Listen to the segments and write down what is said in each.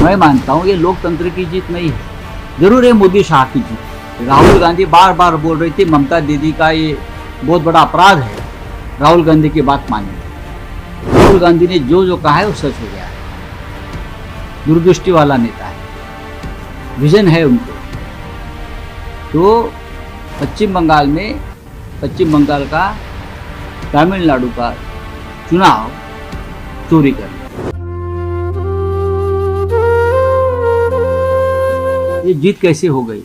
मैं मानता हूँ ये लोकतंत्र की जीत नहीं है, जरूर है मोदी शाह की जीत। राहुल गांधी बार बार बोल रही थी ममता दीदी का ये बहुत बड़ा अपराध है, राहुल गांधी की बात मानिए। राहुल गांधी ने जो जो कहा है वो सच हो गया है। दूरदृष्टि वाला नेता है, विजन है उनको। तो पश्चिम बंगाल का तमिलनाडु का चुनाव चोरी कर ये जीत कैसे हो गई?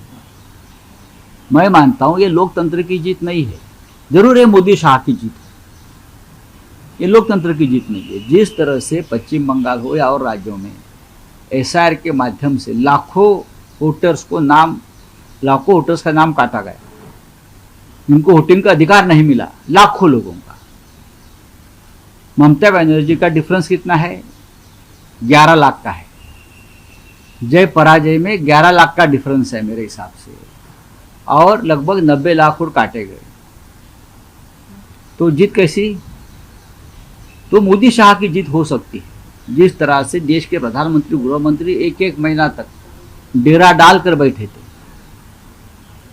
मैं मानता हूं ये लोकतंत्र की जीत नहीं है, जरूर है मोदी शाह की जीत है। ये लोकतंत्र की जीत नहीं है। जिस तरह से पश्चिम बंगाल हो या और राज्यों में एसआईआर के माध्यम से लाखों वोटर्स का नाम काटा गया, उनको वोटिंग का अधिकार नहीं मिला, लाखों लोगों का। ममता बनर्जी का डिफरेंस कितना है? 11 लाख का है। जय पराजय में 11 लाख का डिफरेंस है मेरे हिसाब से, और लगभग 90 लाख वोट काटे गए। तो जीत कैसी? तो मोदी शाह की जीत हो सकती है। जिस तरह से देश के प्रधानमंत्री, गृह मंत्री एक महीना तक डेरा डालकर बैठे थे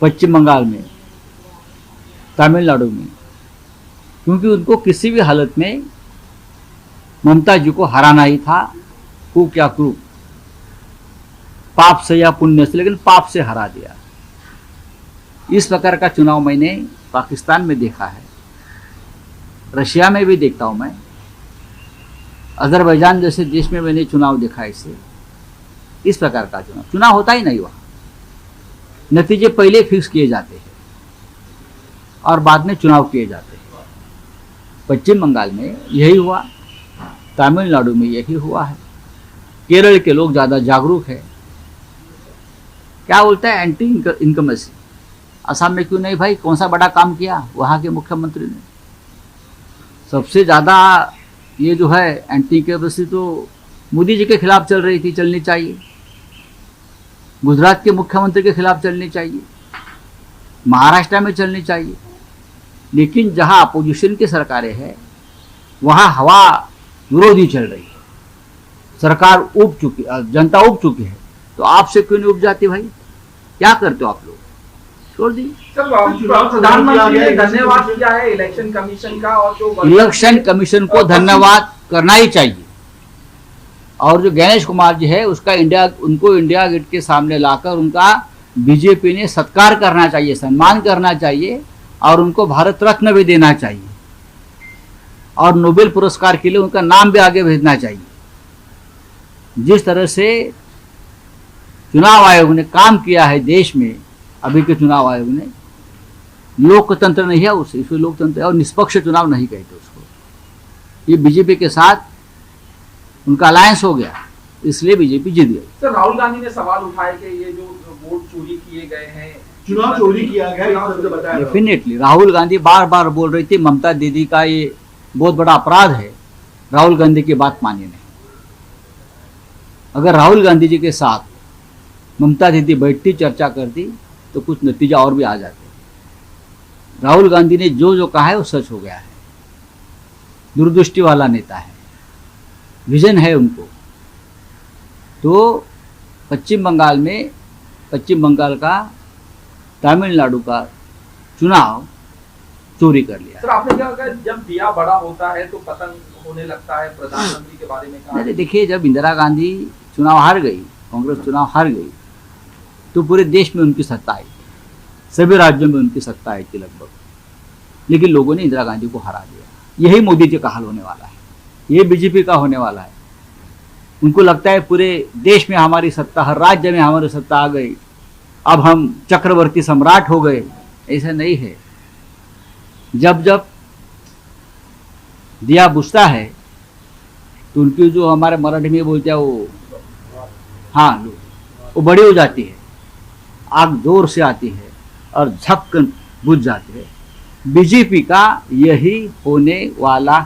पश्चिम बंगाल में, तमिलनाडु में, क्योंकि उनको किसी भी हालत में ममता जी को हराना ही था, कूक या क्रूक, पाप से या पुण्य से, लेकिन पाप से हरा दिया। इस प्रकार का चुनाव मैंने पाकिस्तान में देखा है, रशिया में भी देखता हूं मैं, अजरबैजान जैसे देश में मैंने चुनाव देखा। इस प्रकार का चुनाव होता ही नहीं। वहाँ नतीजे पहले फिक्स किए जाते हैं और बाद में चुनाव किए जाते हैं। पश्चिम बंगाल में यही हुआ, तमिलनाडु में यही हुआ है। केरल के लोग ज़्यादा जागरूक है। क्या बोलता है? एंटी इनकमेसी। असम में क्यों नहीं भाई? कौन सा बड़ा काम किया वहाँ के मुख्यमंत्री ने? सबसे ज़्यादा ये जो है एंटी इनकमेसी तो मोदी जी के खिलाफ चल रही थी, चलनी चाहिए। गुजरात के मुख्यमंत्री के खिलाफ चलनी चाहिए, महाराष्ट्र में चलनी चाहिए। लेकिन जहाँ अपोजिशन की सरकारें हैं वहाँ हवा विरोधी चल रही है। सरकार उब चुकी, जनता उब चुकी है, तो आपसे क्यों नहीं उब जाती भाई? क्या करते हो आप लोग? छोड़ दी। प्रधानमंत्री ने धन्यवाद किया है इलेक्शन कमीशन का, और जो इलेक्शन कमीशन को धन्यवाद करना ही चाहिए। और जो गणेश कुमार जी है उनको इंडिया गेट के सामने लाकर उनका बीजेपी ने सत्कार करना चाहिए, सम्मान करना चाहिए, और उनको भारत रत्न भी देना चाहिए, और नोबेल पुरस्कार के लिए उनका नाम भी आगे भेजना चाहिए। जिस तरह से चुनाव आयोग ने काम किया है देश में, अभी के चुनाव आयोग ने, लोकतंत्र नहीं है उसे, इसको लोकतंत्र और निष्पक्ष चुनाव नहीं कहते उसको। ये बीजेपी के साथ उनका अलायंस हो गया, इसलिए बीजेपी जीत गई। सर, राहुल गांधी ने सवाल उठाया कि ये जो वोट चोरी किए गए हैं, चुनाव चोरी किया गया। डेफिनेटली राहुल गांधी बार बार बोल रही थी ममता दीदी का ये बहुत बड़ा अपराध है, राहुल गांधी की बात मानिए नहीं। अगर राहुल गांधी जी के साथ ममता दीदी बैठती, चर्चा करती, तो कुछ नतीजा और भी आ जाते। राहुल गांधी ने जो जो कहा है वो सच हो गया है। दूरदृष्टि वाला नेता है, विजन है उनको। तो पश्चिम बंगाल का तमिलनाडु का चुनाव चोरी कर लिया। सर, आपने क्या कहा, जब दिया बड़ा होता है तो पतन होने लगता है, प्रधानमंत्री के बारे में कहा? देखिए, जब इंदिरा गांधी चुनाव हार गई, कांग्रेस चुनाव हार गई, तो पूरे देश में उनकी सत्ता आई, सभी राज्यों में उनकी सत्ता आई थी लगभग। लेकिन लोगों ने इंदिरा गांधी को हरा दिया। यही मोदी जी का हाल होने वाला है, ये बीजेपी का होने वाला है। उनको लगता है पूरे देश में हमारी सत्ता, हर राज्य में हमारी सत्ता आ गई, अब हम चक्रवर्ती सम्राट हो गए। ऐसा नहीं है। जब जब दिया बुझता है तो उनकी जो हमारे मराठी में बोलते हैं वो बड़ी हो जाती है, आग जोर से आती है और झपकन बुझ जाती है। बीजेपी का यही होने वाला